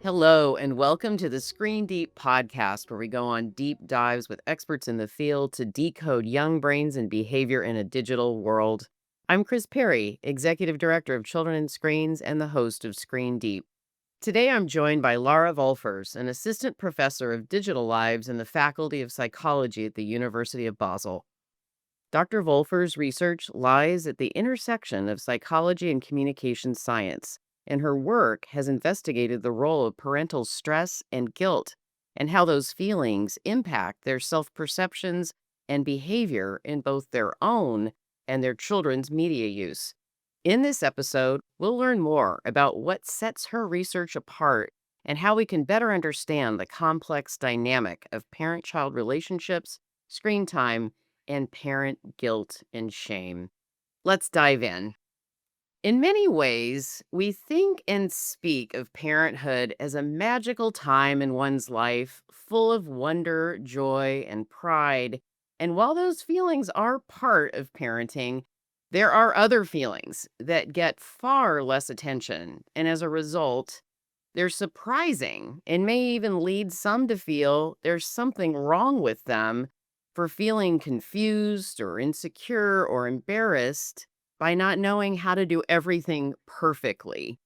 Hello, and welcome to the Screen Deep podcast, where we go on deep dives with experts in the field to decode young brains and behavior in a digital world. I'm Kris Perry, Executive Director of Children and Screens and the host of Screen Deep. Today, I'm joined by Lara Wolfers, an Assistant Professor of Digital Lives in the Faculty of Psychology at the University of Basel. Dr. Wolfers' research lies at the intersection of psychology and communication science, and her work has investigated the role of parental stress and guilt and how those feelings impact their self perceptions and behavior in both their own and their children's media use. In this episode, we'll learn more about what sets her research apart and how we can better understand the complex dynamic of parent child relationships, screen time, and parent guilt and shame. Let's dive in. In many ways, we think and speak of parenthood as a magical time in one's life, full of wonder, joy, and pride. And while those feelings are part of parenting, there are other feelings that get far less attention. And as a result, they're surprising and may even lead some to feel there's something wrong with them for feeling confused or insecure or embarrassed by not knowing how to do everything perfectly.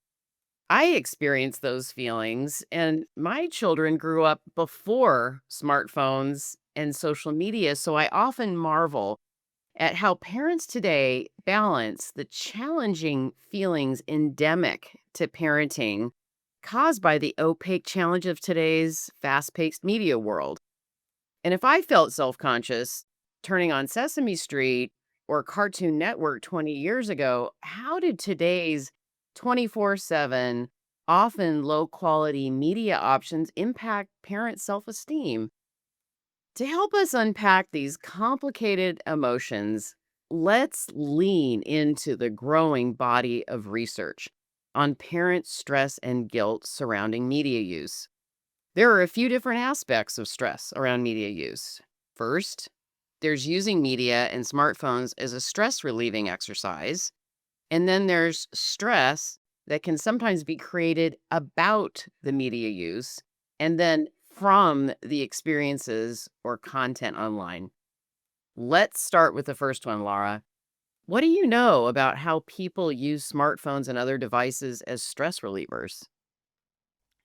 I experienced those feelings, and my children grew up before smartphones and social media, so I often marvel at how parents today balance the challenging feelings endemic to parenting caused by the opaque challenge of today's fast paced media world. And if I felt self conscious turning on Sesame Street or Cartoon Network 20 years ago, how did today's 24/7, often low quality media options impact parent self esteem? To help us unpack these complicated emotions, let's lean into the growing body of research on parent stress and guilt surrounding media use. There are a few different aspects of stress around media use. First, there's using media and smartphones as a stress relieving exercise. And then there's stress that can sometimes be created about the media use and then from the experiences or content online. Let's start with the first one, Laura. What do you know about how people use smartphones and other devices as stress relievers?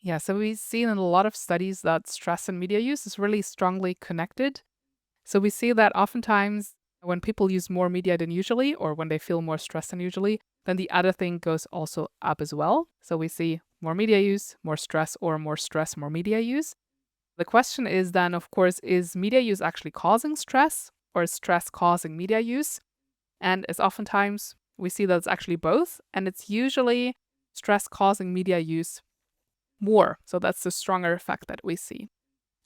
Yeah, so we've seen in a lot of studies that stress and media use is really strongly connected. So we see that oftentimes when people use more media than usually, or when they feel more stressed than usually, then the other thing goes also up as well. So we see more media use, more stress, or more stress, more media use. The question is then, of course, is media use actually causing stress, or is stress causing media use? And as oftentimes we see that it's actually both, and it's usually stress causing media use more. So that's the stronger effect that we see.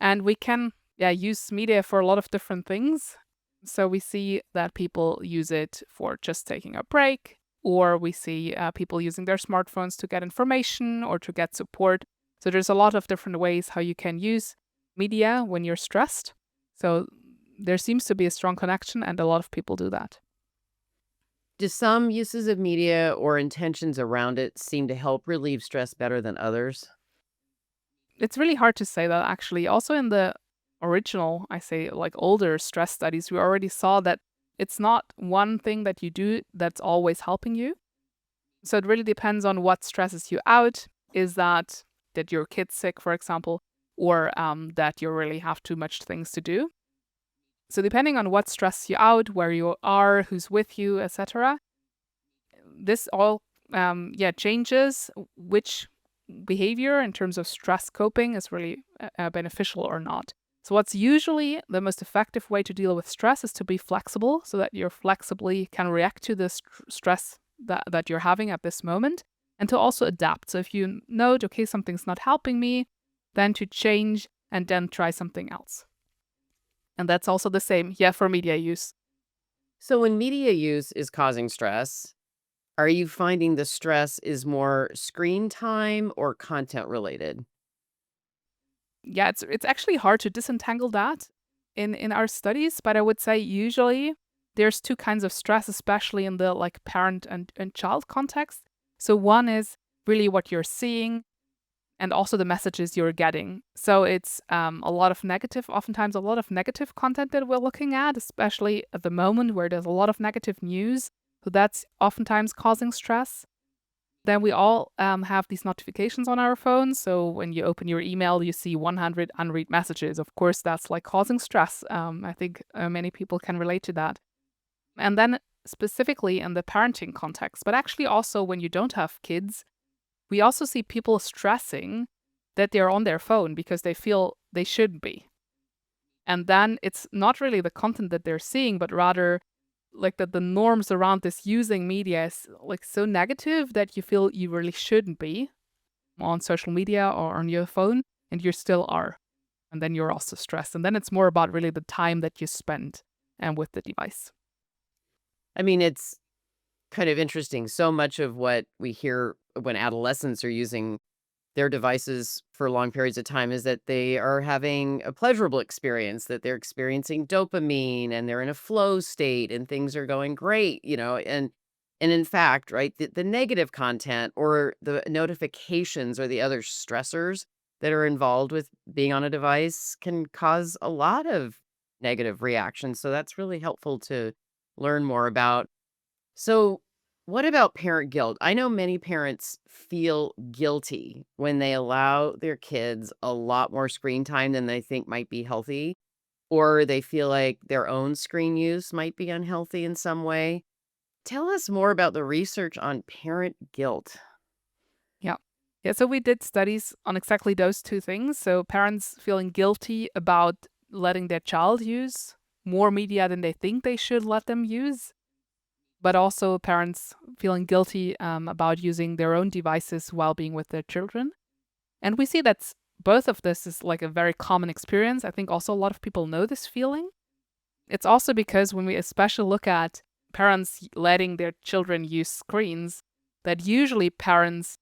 And we can use media for a lot of different things. So we see that people use it for just taking a break, or we see people using their smartphones to get information or to get support. So there's a lot of different ways how you can use media when you're stressed. So there seems to be a strong connection, and a lot of people do that. Do some uses of media or intentions around it seem to help relieve stress better than others? It's really hard to say that actually. Also in the original, I say like older stress studies, we already saw that it's not one thing that you do that's always helping you. So it really depends on what stresses you out. Is that your kid's sick, for example, or that you really have too much things to do? So depending on what stresses you out, where you are, who's with you, etc., this all changes which behavior in terms of stress coping is really beneficial or not. So what's usually the most effective way to deal with stress is to be flexible, so that you flexibly can react to the stress that you're having at this moment, and to also adapt. So if you note, okay, something's not helping me, then to change and then try something else. And that's also the same, for media use. So, when media use is causing stress, are you finding the stress is more screen time or content related? Yeah, it's actually hard to disentangle that in our studies, but I would say usually there's two kinds of stress, especially in the like parent and child context. So one is really what you're seeing, and also the messages you're getting. So it's oftentimes a lot of negative content that we're looking at, especially at the moment where there's a lot of negative news. So that's oftentimes causing stress. Then we all have these notifications on our phones. So when you open your email, you see 100 unread messages. Of course, that's like causing stress. I think many people can relate to that. And then specifically in the parenting context, but actually also when you don't have kids, we also see people stressing that they're on their phone because they feel they should be. And then it's not really the content that they're seeing, but rather like that the norms around this using media is like so negative that you feel you really shouldn't be on social media or on your phone, and you still are. And then you're also stressed. And then it's more about really the time that you spend with the device. I mean, it's kind of interesting. So much of what we hear when adolescents are using their devices for long periods of time is that they are having a pleasurable experience, that they're experiencing dopamine and they're in a flow state and things are going great, and in fact, right, the negative content or the notifications or the other stressors that are involved with being on a device can cause a lot of negative reactions. So that's really helpful to learn more about. So, what about parent guilt? I know many parents feel guilty when they allow their kids a lot more screen time than they think might be healthy, or they feel like their own screen use might be unhealthy in some way. Tell us more about the research on parent guilt. Yeah. Yeah, so we did studies on exactly those two things. So parents feeling guilty about letting their child use more media than they think they should let them use, but also parents feeling guilty about using their own devices while being with their children. And we see that both of this is like a very common experience. I think also a lot of people know this feeling. It's also because when we especially look at parents letting their children use screens, that usually parents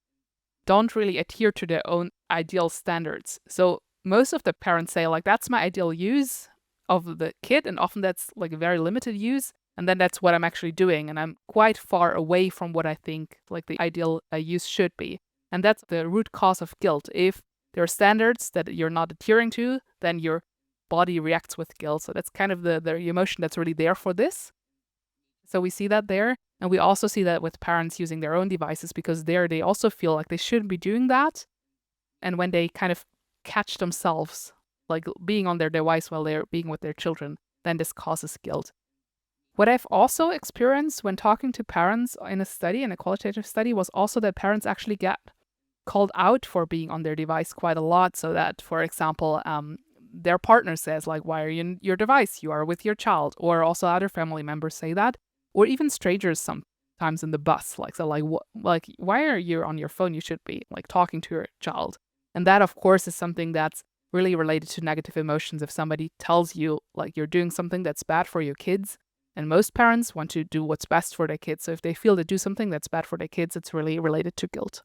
don't really adhere to their own ideal standards. So most of the parents say, like, that's my ideal use of the kid, and often that's like a very limited use. And then that's what I'm actually doing. And I'm quite far away from what I think like the ideal use should be. And that's the root cause of guilt. If there are standards that you're not adhering to, then your body reacts with guilt. So that's kind of the emotion that's really there for this. So we see that there. And we also see that with parents using their own devices because there they also feel like they shouldn't be doing that. And when they kind of catch themselves like being on their device while they're being with their children, then this causes guilt. What I've also experienced when talking to parents in a qualitative study, was also that parents actually get called out for being on their device quite a lot. So that, for example, their partner says, like, why are you on your device? You are with your child. Or also other family members say that. Or even strangers sometimes in the bus, like, so like, why are you on your phone? You should be like talking to your child. And that, of course, is something that's really related to negative emotions. If somebody tells you like you're doing something that's bad for your kids, and most parents want to do what's best for their kids. So if they feel they do something that's bad for their kids, it's really related to guilt.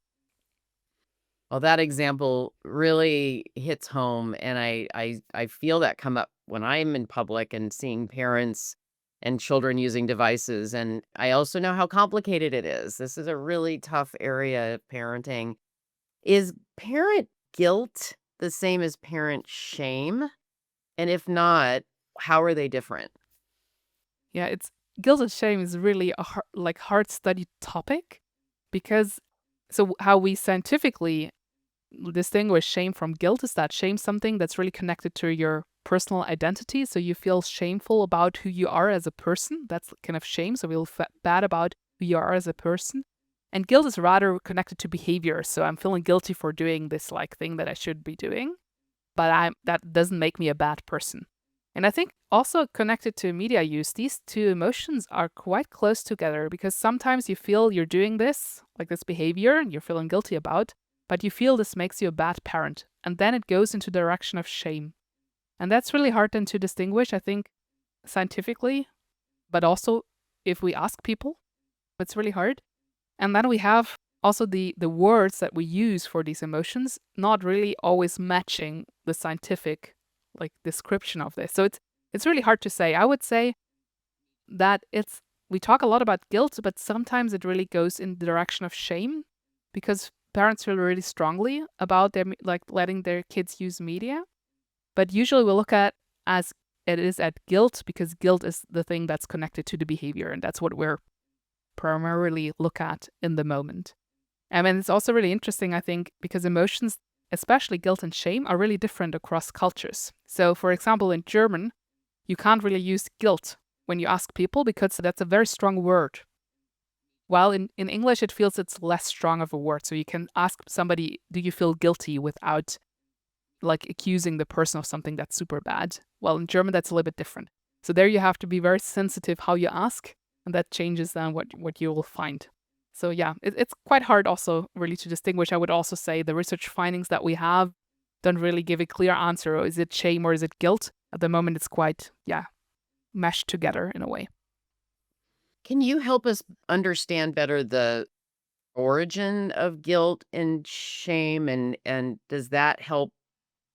Well, that example really hits home, and I feel that come up when I'm in public and seeing parents and children using devices, and I also know how complicated it is. This is a really tough area of parenting. Is parent guilt the same as parent shame? And if not, how are they different? Yeah, it's guilt and shame is really a hard studied topic because so how we scientifically distinguish shame from guilt is that shame something that's really connected to your personal identity. So you feel shameful about who you are as a person. That's kind of shame. So we feel bad about who you are as a person. And guilt is rather connected to behavior. So I'm feeling guilty for doing this like thing that I should be doing, but that doesn't make me a bad person. And I think also connected to media use, these two emotions are quite close together because sometimes you feel you're doing this, like this behavior, and you're feeling guilty about, but you feel this makes you a bad parent. And then it goes into the direction of shame. And that's really hard then to distinguish, I think, scientifically, but also if we ask people, it's really hard. And then we have also the words that we use for these emotions not really always matching the scientific like description of this. So it's really hard to say. I would say that we talk a lot about guilt, but sometimes it really goes in the direction of shame because parents feel really strongly about their like letting their kids use media, but usually we look at as it is at guilt, because guilt is the thing that's connected to the behavior, and that's what we're primarily look at in the moment. And it's also really interesting, I think, because emotions, especially guilt and shame, are really different across cultures. So, for example, in German, you can't really use guilt when you ask people because that's a very strong word. While in English, it feels it's less strong of a word. So you can ask somebody, do you feel guilty, without like accusing the person of something that's super bad. Well, in German, that's a little bit different. So there you have to be very sensitive how you ask, and that changes then what you will find. So yeah, it's quite hard also really to distinguish. I would also say the research findings that we have don't really give a clear answer. Or is it shame or is it guilt? At the moment, it's quite, meshed together in a way. Can you help us understand better the origin of guilt and shame, and does that help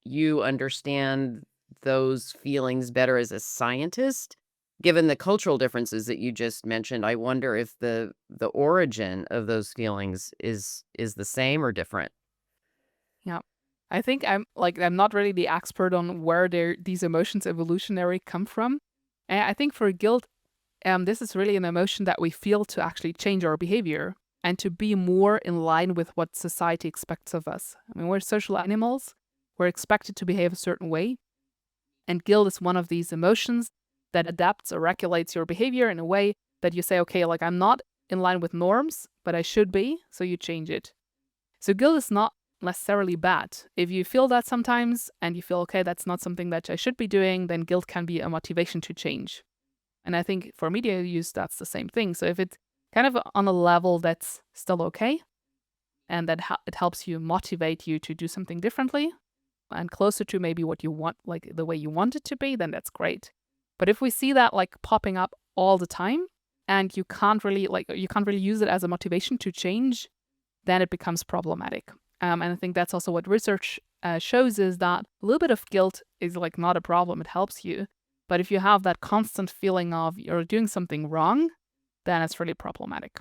you understand those feelings better as a scientist? Given the cultural differences that you just mentioned, I wonder if the origin of those feelings is the same or different. Yeah. I think I'm not really the expert on where these emotions evolutionary come from. And I think for guilt, this is really an emotion that we feel to actually change our behavior and to be more in line with what society expects of us. I mean, we're social animals. We're expected to behave a certain way. And guilt is one of these emotions that adapts or regulates your behavior in a way that you say, okay, like I'm not in line with norms, but I should be, so you change it. So guilt is not necessarily bad. If you feel that sometimes and you feel, okay, that's not something that I should be doing, then guilt can be a motivation to change. And I think for media use, that's the same thing. So if it's kind of on a level that's still okay, and that it helps you motivate you to do something differently and closer to maybe what you want, like the way you want it to be, then that's great. But if we see that like popping up all the time and you can't really use it as a motivation to change, then it becomes problematic. And I think that's also what research shows, is that a little bit of guilt is like not a problem. It helps you. But if you have that constant feeling of you're doing something wrong, then it's really problematic.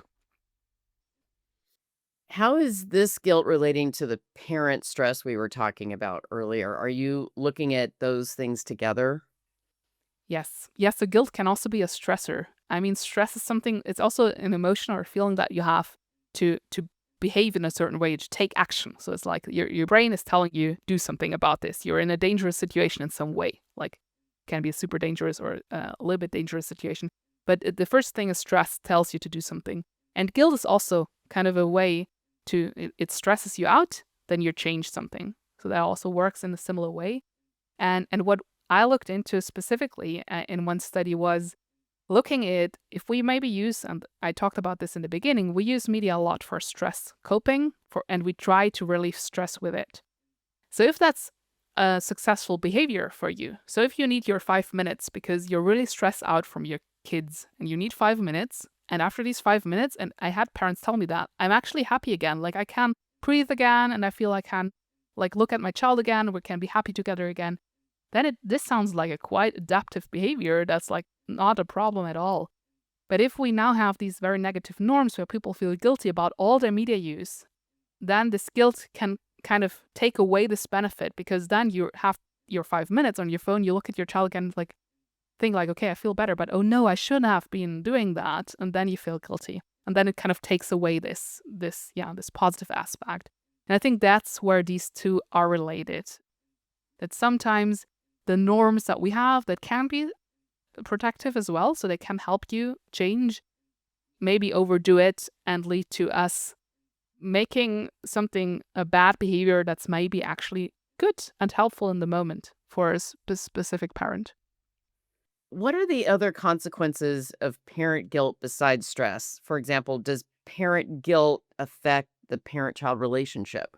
How is this guilt relating to the parent stress we were talking about earlier? Are you looking at those things together? Yes. Yes, the guilt can also be a stressor. I mean, stress is something, it's also an emotion or a feeling that you have to behave in a certain way, to take action. So it's like your brain is telling you, do something about this. You're in a dangerous situation in some way. Like, can be a super dangerous or a little bit dangerous situation. But the first thing is stress tells you to do something. And guilt is also kind of a way it stresses you out, then you change something. So that also works in a similar way. And what I looked into specifically in one study was looking at if we maybe use, and I talked about this in the beginning, we use media a lot for stress coping, and we try to relieve stress with it. So if that's a successful behavior for you, so if you need your 5 minutes because you're really stressed out from your kids and you need 5 minutes, and after these 5 minutes, and I had parents tell me that, I'm actually happy again. Like I can breathe again and I feel I can like look at my child again, we can be happy together again. Then this sounds like a quite adaptive behavior that's like not a problem at all. But if we now have these very negative norms where people feel guilty about all their media use, then this guilt can kind of take away this benefit, because then you have your 5 minutes on your phone, you look at your child again, like think like, okay, I feel better, but oh no, I shouldn't have been doing that, and then you feel guilty, and then it kind of takes away this positive aspect. And I think that's where these two are related. That sometimes the norms that we have that can be protective as well, so they can help you change, maybe overdo it and lead to us making something a bad behavior that's maybe actually good and helpful in the moment for a specific parent. What are the other consequences of parent guilt besides stress? For example, does parent guilt affect the parent-child relationship?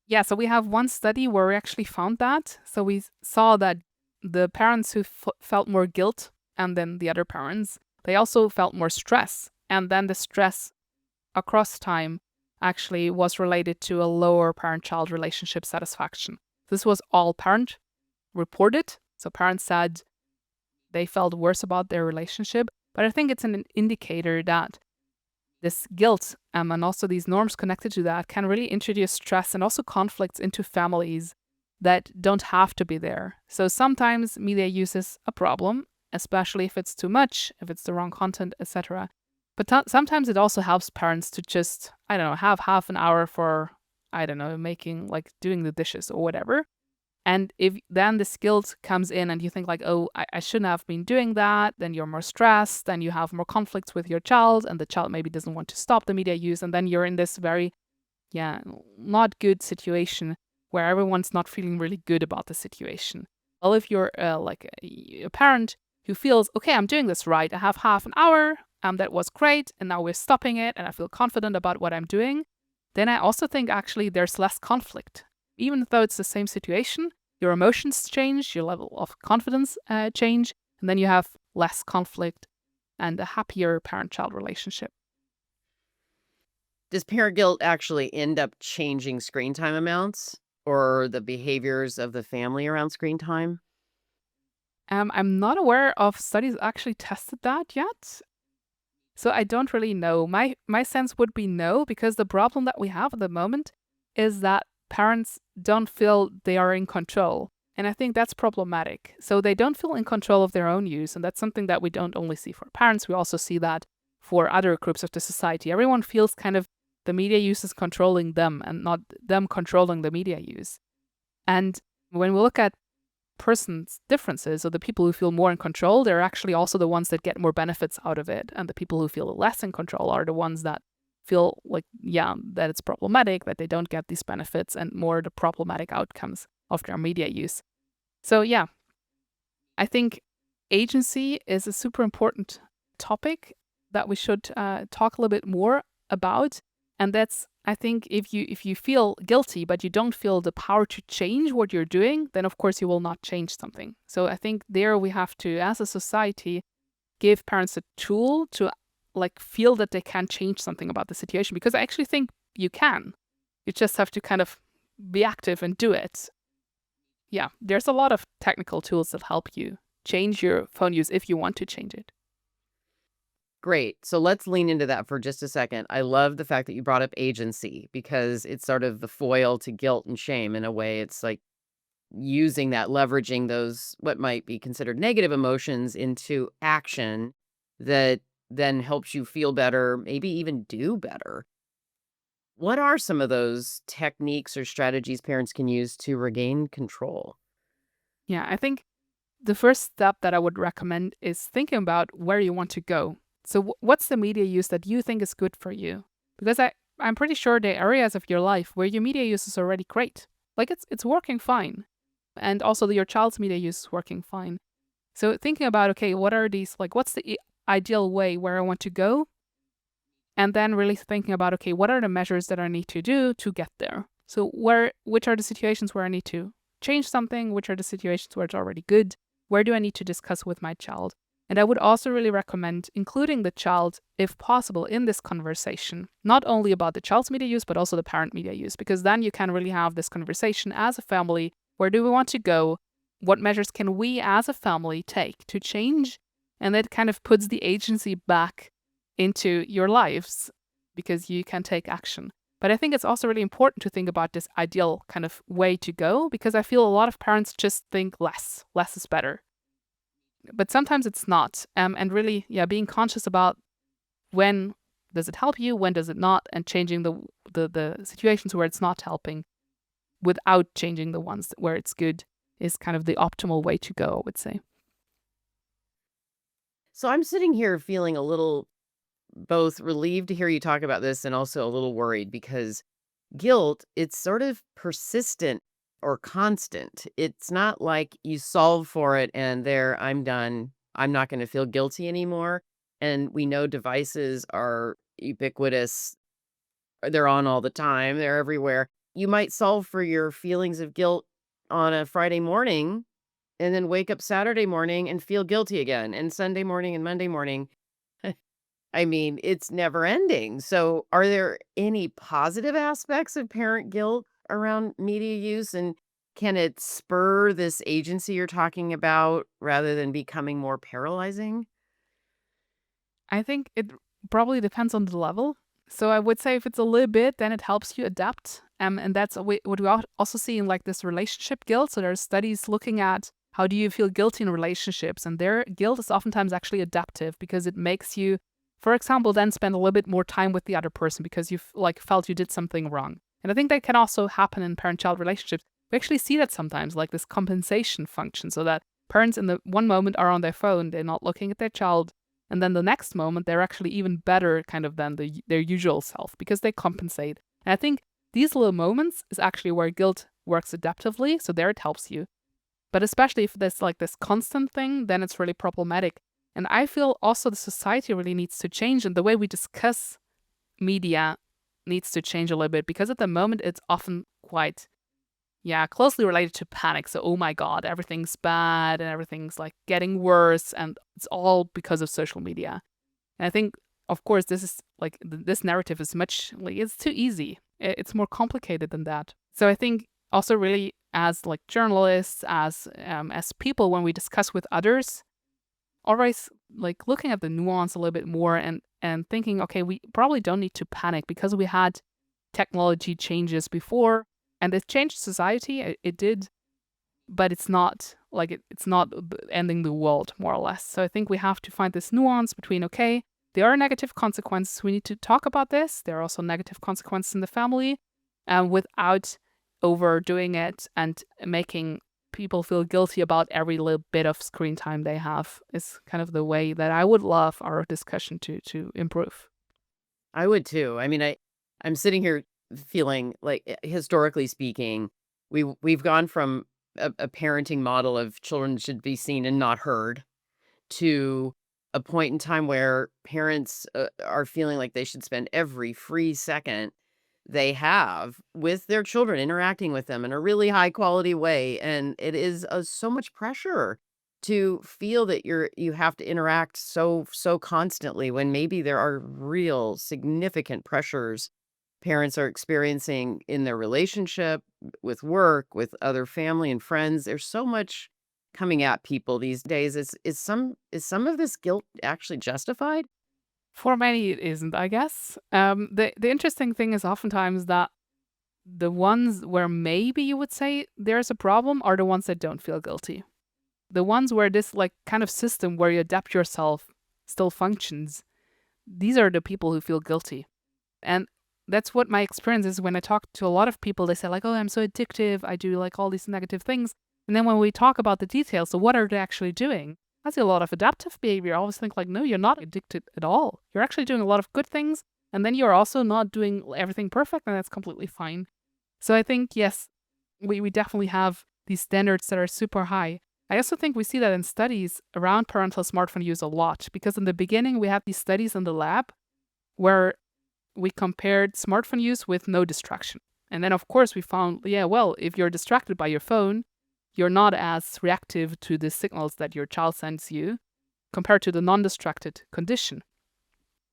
Yeah, so we have one study where we actually found that. So we saw that the parents who felt more guilt, and then the other parents, they also felt more stress. And then the stress across time actually was related to a lower parent-child relationship satisfaction. This was all parent reported. So parents said they felt worse about their relationship. But I think it's an indicator that this guilt and also these norms connected to that can really introduce stress and also conflicts into families that don't have to be there. So sometimes media use is a problem, especially if it's too much, if it's the wrong content, etc. But sometimes it also helps parents to just, I don't know, have half an hour for, I don't know, making like doing the dishes or whatever. And if then this guilt comes in and you think like, oh, I shouldn't have been doing that, then you're more stressed, then you have more conflicts with your child, and the child maybe doesn't want to stop the media use. And then you're in this very, yeah, not good situation where everyone's not feeling really good about the situation. Well, if you're like a parent who feels, okay, I'm doing this right, I have half an hour, that was great, and now we're stopping it, and I feel confident about what I'm doing, then I also think actually there's less conflict. Even though it's the same situation, your emotions change, your level of confidence change, and then you have less conflict and a happier parent-child relationship. Does parent guilt actually end up changing screen time amounts or the behaviors of the family around screen time? I'm not aware of studies actually tested that yet, so I don't really know. My sense would be no, because the problem that we have at the moment is that parents don't feel they are in control. And I think that's problematic. So they don't feel in control of their own use. And that's something that we don't only see for parents, we also see that for other groups of the society. Everyone feels kind of the media use is controlling them and not them controlling the media use. And when we look at person's differences, so the people who feel more in control, they're actually also the ones that get more benefits out of it. And the people who feel less in control are the ones that feel like, yeah, that it's problematic, that they don't get these benefits and more the problematic outcomes of their media use. So, yeah, I think agency is a super important topic that we should talk a little bit more about. And that's, I think, if you feel guilty but you don't feel the power to change what you're doing, then of course you will not change something. So I think there we have to, as a society, give parents a tool to like feel that they can change something about the situation, because I actually think you can. You just have to kind of be active and do it. Yeah, there's a lot of technical tools that help you change your phone use if you want to change it. Great. So let's lean into that for just a second. I love the fact that you brought up agency because it's sort of the foil to guilt and shame in a way. It's like using that, leveraging those, what might be considered negative emotions into action that then helps you feel better, maybe even do better. What are some of those techniques or strategies parents can use to regain control? Yeah, I think the first step that I would recommend is thinking about where you want to go. So, what's the media use that you think is good for you? Because I'm pretty sure there are areas of your life where your media use is already great. Like it's working fine. And also your child's media use is working fine. So, thinking about, okay, what are these, like, what's the ideal way where I want to go? And then really thinking about, okay, what are the measures that I need to do to get there? So, which are the situations where I need to change something? Which are the situations where it's already good? Where do I need to discuss with my child? And I would also really recommend including the child, if possible, in this conversation, not only about the child's media use, but also the parent media use, because then you can really have this conversation as a family. Where do we want to go? What measures can we as a family take to change? And that kind of puts the agency back into your lives because you can take action. But I think it's also really important to think about this ideal kind of way to go, because I feel a lot of parents just think less. Less is better. But sometimes it's not. And really, yeah, being conscious about when does it help you, when does it not, and changing the situations where it's not helping without changing the ones where it's good is kind of the optimal way to go, I would say. So I'm sitting here feeling a little both relieved to hear you talk about this and also a little worried because guilt, it's sort of persistent or constant. It's not like you solve for it and there, I'm done. I'm not going to feel guilty anymore. And we know devices are ubiquitous. They're on all the time. They're everywhere. You might solve for your feelings of guilt on a Friday morning and then wake up Saturday morning and feel guilty again, and Sunday morning and Monday morning. I mean, it's never ending. So, are there any positive aspects of parent guilt around media use? And can it spur this agency you're talking about rather than becoming more paralyzing? I think it probably depends on the level. So I would say if it's a little bit, then it helps you adapt. And that's what we also see in like this relationship guilt. So there's studies looking at how do you feel guilty in relationships, and their guilt is oftentimes actually adaptive because it makes you, for example, then spend a little bit more time with the other person because you like felt you did something wrong. And I think that can also happen in parent-child relationships. We actually see that sometimes, like this compensation function, so that parents in the one moment are on their phone, they're not looking at their child, and then the next moment they're actually even better kind of than their usual self because they compensate. And I think these little moments is actually where guilt works adaptively, so there it helps you. But especially if there's like this constant thing, then it's really problematic. And I feel also the society really needs to change, and the way we discuss media needs to change a little bit because at the moment it's often quite closely related to panic. So, oh my God, everything's bad and everything's like getting worse, and it's all because of social media. And I think, of course, this is like this narrative is much like it's too easy. It's more complicated than that. So I think also really as like journalists, as people, when we discuss with others, always like looking at the nuance a little bit more and thinking, okay, we probably don't need to panic because we had technology changes before and it changed society. It did, but it's not like it's not ending the world, more or less. So I think we have to find this nuance between, okay, there are negative consequences. We need to talk about this. There are also negative consequences in the family, without overdoing it and making people feel guilty about every little bit of screen time they have. Is kind of the way that I would love our discussion to improve. I would too. I mean, I'm sitting here feeling like, historically speaking, we've gone from a parenting model of children should be seen and not heard to a point in time where parents are feeling like they should spend every free second they have with their children, interacting with them in a really high quality way. And it is so much pressure to feel that you have to interact so constantly when maybe there are real significant pressures parents are experiencing in their relationship, with work, with other family and friends. There's so much coming at people these days. Is some of this guilt actually justified? For many, it isn't, I guess. The interesting thing is oftentimes that the ones where maybe you would say there's a problem are the ones that don't feel guilty. The ones where this like kind of system where you adapt yourself still functions, these are the people who feel guilty. And that's what my experience is when I talk to a lot of people. They say like, oh, I'm so addictive. I do like all these negative things. And then when we talk about the details, so what are they actually doing? I see a lot of adaptive behavior. I always think like, no, you're not addicted at all. You're actually doing a lot of good things. And then you're also not doing everything perfect, and that's completely fine. So I think, yes, we definitely have these standards that are super high. I also think we see that in studies around parental smartphone use a lot, because in the beginning we had these studies in the lab where we compared smartphone use with no distraction. And then, of course, we found, yeah, well, if you're distracted by your phone, you're not as reactive to the signals that your child sends you compared to the non-distracted condition.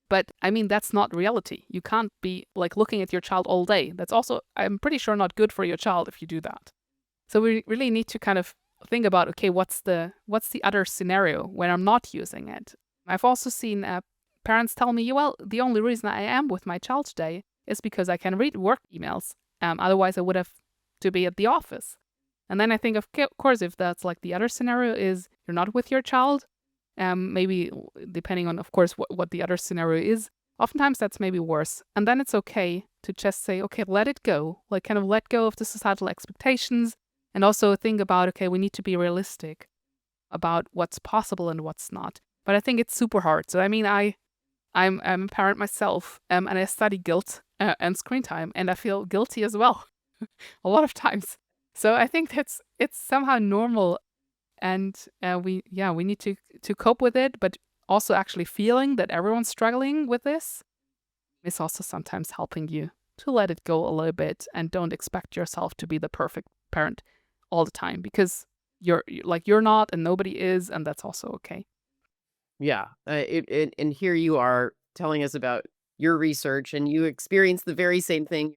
But I mean, that's not reality. You can't be like looking at your child all day. That's also, I'm pretty sure, not good for your child if you do that. So we really need to kind of think about, okay, what's the other scenario when I'm not using it? I've also seen parents tell me, well, the only reason I am with my child today is because I can read work emails. Otherwise, I would have to be at the office. And then I think, of course, if that's like the other scenario is you're not with your child, maybe depending on, of course, what the other scenario is, oftentimes that's maybe worse. And then it's okay to just say, okay, let it go, like kind of let go of the societal expectations, and also think about, okay, we need to be realistic about what's possible and what's not. But I think it's super hard. So I mean, I'm a parent myself, and I study guilt and screen time, and I feel guilty as well a lot of times. So I think it's somehow normal, and we need to cope with it, but also actually feeling that everyone's struggling with this is also sometimes helping you to let it go a little bit and don't expect yourself to be the perfect parent all the time, because you're not and nobody is, and that's also okay. Yeah. And here you are telling us about your research, and you experience the very same thing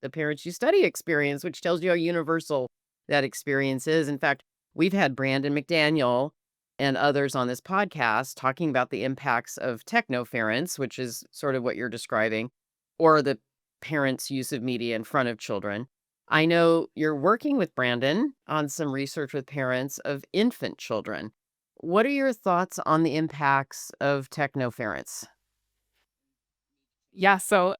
the parents you study experience, which tells you how universal that experience is. In fact, we've had Brandon McDaniel and others on this podcast talking about the impacts of technoference, which is sort of what you're describing, or the parents' use of media in front of children. I know you're working with Brandon on some research with parents of infant children. What are your thoughts on the impacts of technoference? Yeah, so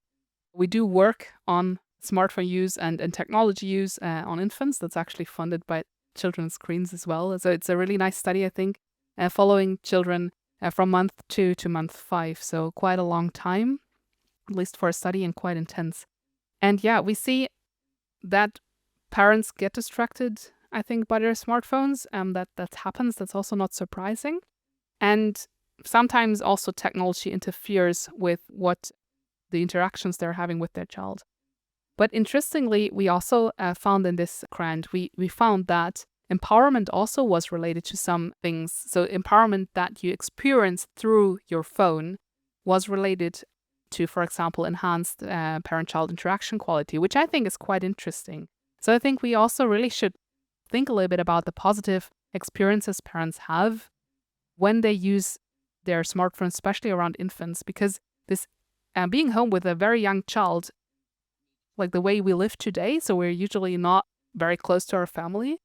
we do work on smartphone use and technology use on infants. That's actually funded by Children's Screens as well. So it's a really nice study, I think, following children from month 2 to month 5. So quite a long time, at least for a study, and quite intense. And yeah, we see that parents get distracted, I think, by their smartphones. That happens. That's also not surprising. And sometimes also technology interferes with what the interactions they're having with their child. But interestingly, we also found in this grant, we found that empowerment also was related to some things. So empowerment that you experience through your phone was related to, for example, enhanced parent-child interaction quality, which I think is quite interesting. So I think we also really should think a little bit about the positive experiences parents have when they use their smartphones, especially around infants, because this being home with a very young child, like the way we live today, so we're usually not very close to our family,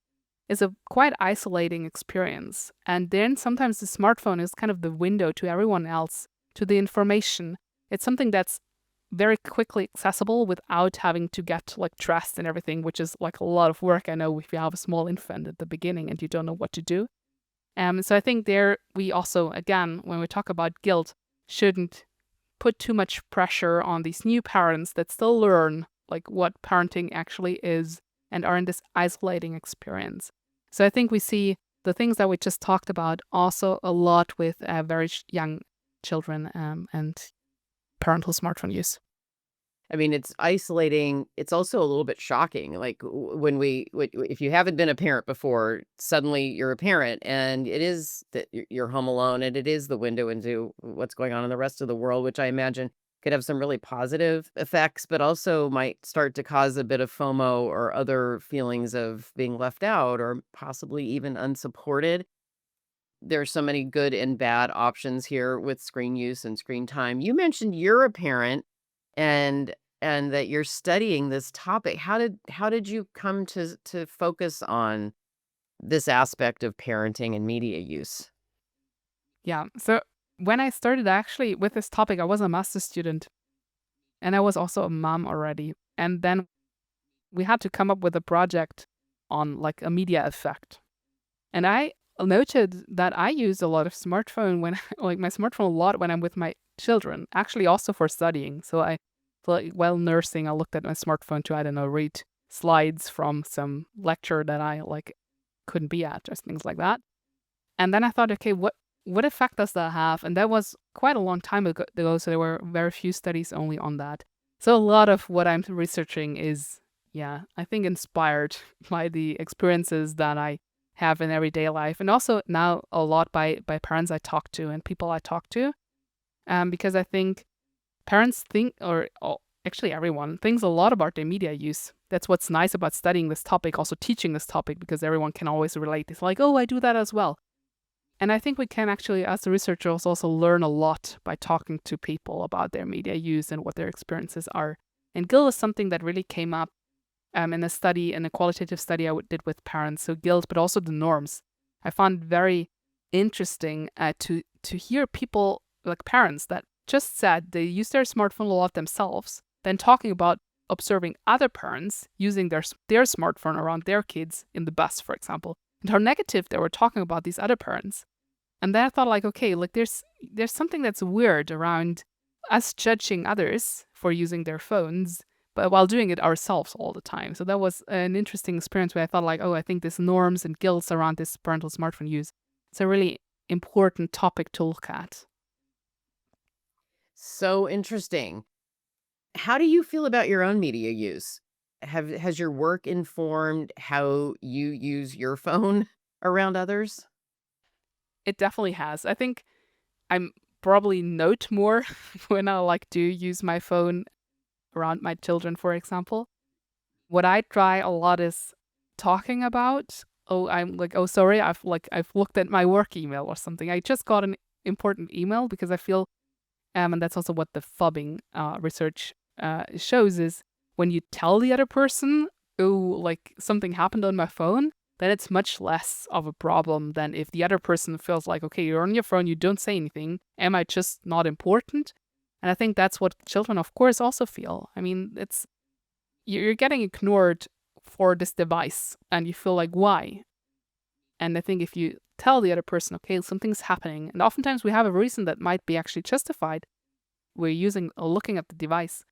is a quite isolating experience. And then sometimes the smartphone is kind of the window to everyone else, to the information. It's something that's very quickly accessible without having to get like dressed and everything, which is like a lot of work. I know if you have a small infant at the beginning and you don't know what to do. So I think there we also, again, when we talk about guilt, shouldn't put too much pressure on these new parents that still learn like what parenting actually is and are in this isolating experience. So I think we see the things that we just talked about also a lot with very young children and parental smartphone use. I mean, it's isolating. It's also a little bit shocking. Like when if you haven't been a parent before, suddenly you're a parent, and it is that you're home alone, and it is the window into what's going on in the rest of the world, which I imagine could have some really positive effects, but also might start to cause a bit of FOMO or other feelings of being left out or possibly even unsupported. There's so many good and bad options here with screen use and screen time. You mentioned you're a parent and that you're studying this topic. How did you come to focus on this aspect of parenting and media use? Yeah. So when I started actually with this topic, I was a master's student and I was also a mom already. And then we had to come up with a project on like a media effect. And I noted that I use a lot of smartphone when like my smartphone a lot when I'm with my children, actually also for studying. So while nursing, I looked at my smartphone to, I don't know, read slides from some lecture that I like couldn't be at, just things like that. And then I thought, okay, what effect does that have? And that was quite a long time ago, so there were very few studies only on that. So a lot of what I'm researching is, yeah, I think inspired by the experiences that I have in everyday life, and also now a lot by parents I talk to and people I talk to, because I think parents think, actually everyone thinks a lot about their media use. That's what's nice about studying this topic, also teaching this topic, because everyone can always relate. It's like, oh, I do that as well. And I think we can actually, as researchers, also learn a lot by talking to people about their media use and what their experiences are. And guilt is something that really came up in a qualitative study I did with parents. So guilt, but also the norms. I found very interesting to hear people, like parents, that just said they use their smartphone a lot themselves, then talking about observing other parents using their smartphone around their kids in the bus, for example, and how negative they were talking about these other parents. And then I thought, like, okay, like there's something that's weird around us judging others for using their phones, but while doing it ourselves all the time. So that was an interesting experience where I thought, like, oh, I think these norms and guilts around this parental smartphone use, it's a really important topic to look at. So interesting. How do you feel about your own media use? Has your work informed how you use your phone around others? It definitely has. I think I'm probably note more when I like do use my phone around my children, for example. What I try a lot is talking about oh, I'm like, oh, sorry, I've looked at my work email or something. I just got an important email because I feel, and that's also what the phubbing research shows is when you tell the other person, oh, like something happened on my phone, then it's much less of a problem than if the other person feels like, okay, you're on your phone, you don't say anything. Am I just not important? And I think that's what children, of course, also feel. I mean, you're getting ignored for this device and you feel like, why? And I think if you tell the other person, okay, something's happening, and oftentimes we have a reason that might be actually justified, we're using or looking at the device.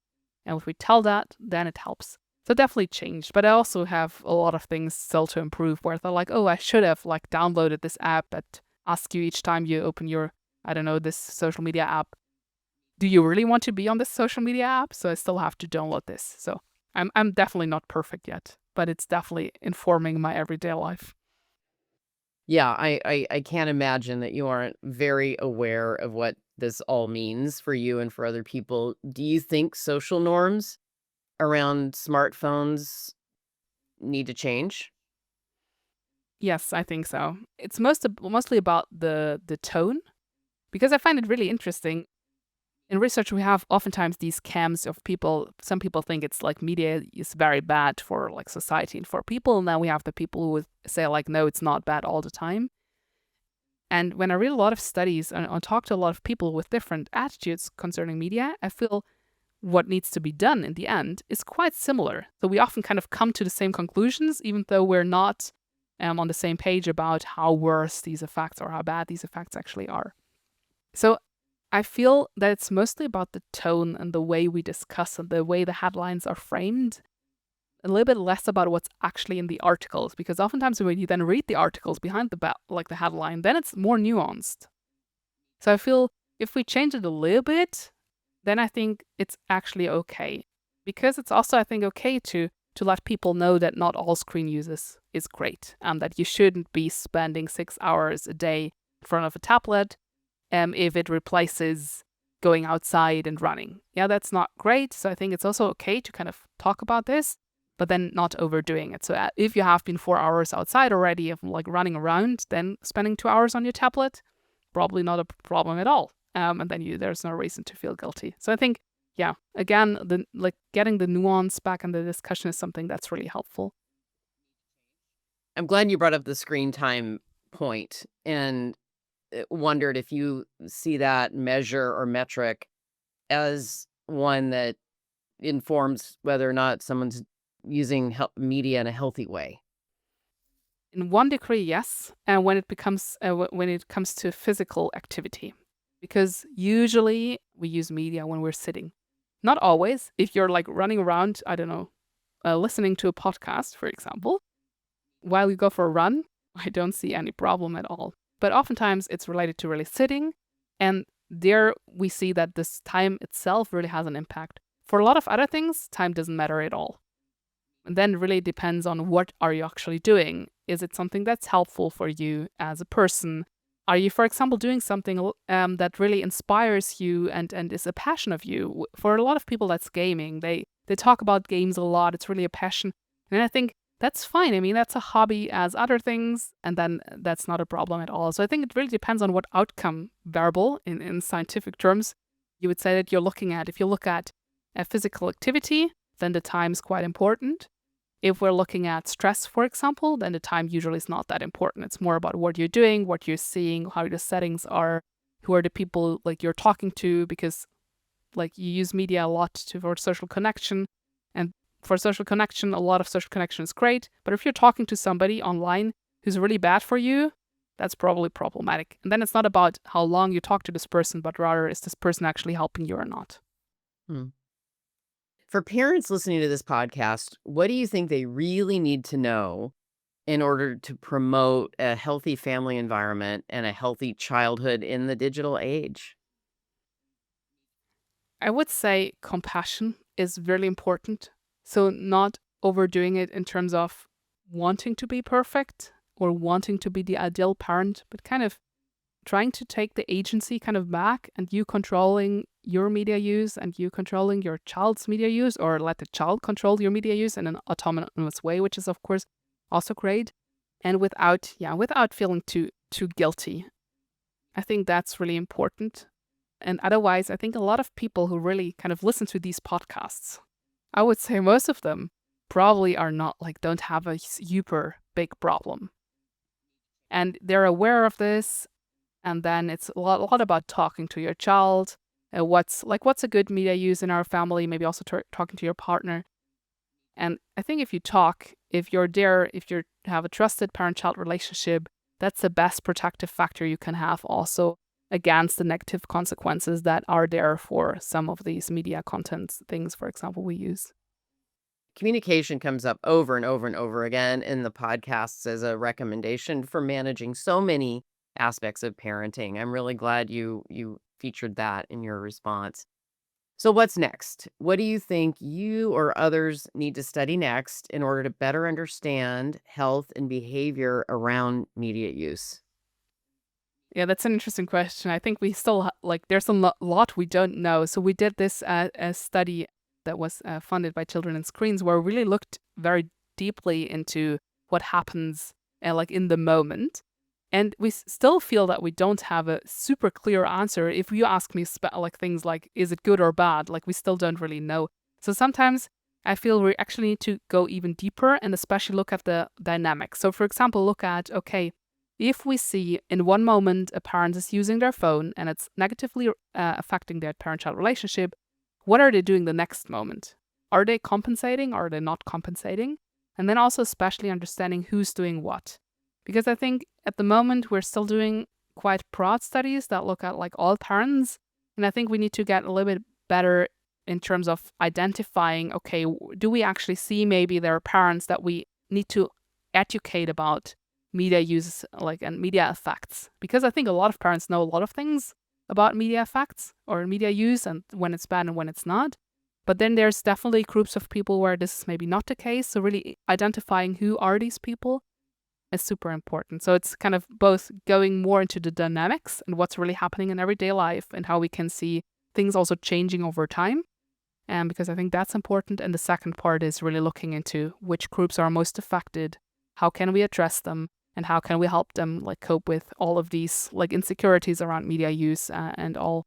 And if we tell that, then it helps. So definitely changed. But I also have a lot of things still to improve where they're like, oh, I should have like downloaded this app that asks you each time you open your, I don't know, this social media app. Do you really want to be on this social media app? So I still have to download this. So I'm definitely not perfect yet, but it's definitely informing my everyday life. Yeah, I can't imagine that you aren't very aware of what this all means for you and for other people. Do you think social norms around smartphones need to change? Yes, I think so. It's mostly about the tone because I find it really interesting. In research, we have oftentimes these camps of people. Some people think it's like media is very bad for like society and for people. And then we have the people who would say like, no, it's not bad all the time. And when I read a lot of studies and talk to a lot of people with different attitudes concerning media, I feel what needs to be done in the end is quite similar. So we often kind of come to the same conclusions, even though we're not on the same page about how worse these effects or how bad these effects actually are. So I feel that it's mostly about the tone and the way we discuss and the way the headlines are framed. A little bit less about what's actually in the articles, because oftentimes when you then read the articles behind the headline, then it's more nuanced. So I feel if we change it a little bit, then I think it's actually okay. Because it's also, I think, okay to let people know that not all screen use is great and that you shouldn't be spending 6 hours a day in front of a tablet if it replaces going outside and running. Yeah, that's not great. So I think it's also okay to kind of talk about this, but then not overdoing it. So if you have been 4 hours outside already of like running around, then spending 2 hours on your tablet, probably not a problem at all. And then there's no reason to feel guilty. So I think, yeah, again, getting the nuance back in the discussion is something that's really helpful. I'm glad you brought up the screen time point and wondered if you see that measure or metric as one that informs whether or not someone's using media in a healthy way. In one degree, yes, and when it comes to physical activity, because usually we use media when we're sitting. Not always. If you're like running around, I don't know, listening to a podcast, for example, while you go for a run, I don't see any problem at all. But oftentimes it's related to really sitting, and there we see that this time itself really has an impact. For a lot of other things, time doesn't matter at all. And then it really depends on what are you actually doing. Is it something that's helpful for you as a person? Are you, for example, doing something that really inspires you and is a passion of you? For a lot of people, that's gaming. They talk about games a lot. It's really a passion. And I think that's fine. I mean, that's a hobby as other things, and then that's not a problem at all. So I think it really depends on what outcome variable in scientific terms you would say that you're looking at. If you look at a physical activity, then the time is quite important. If we're looking at stress, for example, then the time usually is not that important. It's more about what you're doing, what you're seeing, how the settings are, who are the people like you're talking to, because like you use media a lot for social connection. And for social connection, a lot of social connection is great. But if you're talking to somebody online who's really bad for you, that's probably problematic. And then it's not about how long you talk to this person, but rather is this person actually helping you or not? Hmm. For parents listening to this podcast, what do you think they really need to know in order to promote a healthy family environment and a healthy childhood in the digital age? I would say compassion is really important. So, not overdoing it in terms of wanting to be perfect or wanting to be the ideal parent, but kind of trying to take the agency kind of back and you controlling your media use and you controlling your child's media use, or let the child control your media use in an autonomous way, which is, of course, also great. and without feeling too guilty. I think that's really important. And otherwise, I think a lot of people who really kind of listen to these podcasts, I would say most of them probably are not don't have a super big problem. And they're aware of this. And then it's a lot about talking to your child. What's a good media use in our family, maybe also talking to your partner. And I think if you talk, if you're there, if you have a trusted parent-child relationship, that's the best protective factor you can have also against the negative consequences that are there for some of these media content things, for example, we use. Communication comes up over and over and over again in the podcasts as a recommendation for managing so many aspects of parenting. I'm really glad you featured that in your response. So what's next? What do you think you or others need to study next in order to better understand health and behavior around media use? Yeah, that's an interesting question. I think we still there's a lot we don't know. So we did this a study that was funded by Children and Screens, where we really looked very deeply into what happens in the moment. And we still feel that we don't have a super clear answer. If you ask me things like, is it good or bad? We still don't really know. So sometimes I feel we actually need to go even deeper and especially look at the dynamics. So for example, look at, okay, if we see in one moment a parent is using their phone and it's negatively affecting their parent-child relationship, what are they doing the next moment? Are they compensating? Or are they not compensating? And then also especially understanding who's doing what. Because I think at the moment we're still doing quite broad studies that look at all parents. And I think we need to get a little bit better in terms of identifying, okay, do we actually see maybe there are parents that we need to educate about media use and media effects? Because I think a lot of parents know a lot of things about media effects or media use and when it's bad and when it's not. But then there's definitely groups of people where this is maybe not the case. So really identifying who are these people is super important. So it's kind of both going more into the dynamics and what's really happening in everyday life and how we can see things also changing over time. And because I think that's important. And the second part is really looking into which groups are most affected, how can we address them, and how can we help them cope with all of these insecurities around media use and all,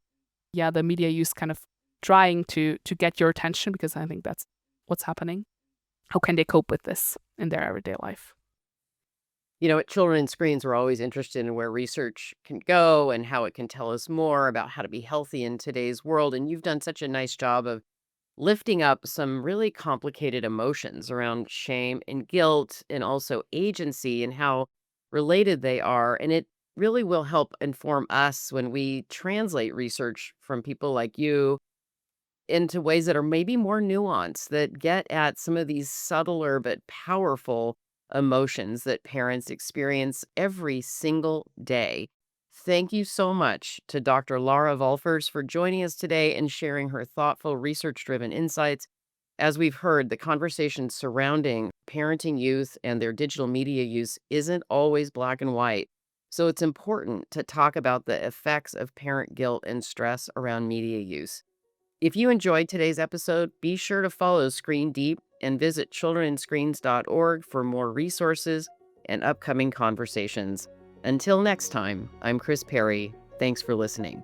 the media use kind of trying to get your attention, because I think that's what's happening. How can they cope with this in their everyday life? At Children and Screens, we're always interested in where research can go and how it can tell us more about how to be healthy in today's world. And you've done such a nice job of lifting up some really complicated emotions around shame and guilt and also agency and how related they are. And it really will help inform us when we translate research from people like you into ways that are maybe more nuanced, that get at some of these subtler but powerful emotions that parents experience every single day. Thank you so much to Dr. Lara Wolfers for joining us today and sharing her thoughtful, research driven insights. As we've heard, the conversation surrounding parenting youth and their digital media use isn't always black and white. So it's important to talk about the effects of parent guilt and stress around media use. If you enjoyed today's episode, be sure to follow Screen Deep and visit childrenandscreens.org for more resources and upcoming conversations. Until next time, I'm Kris Perry. Thanks for listening.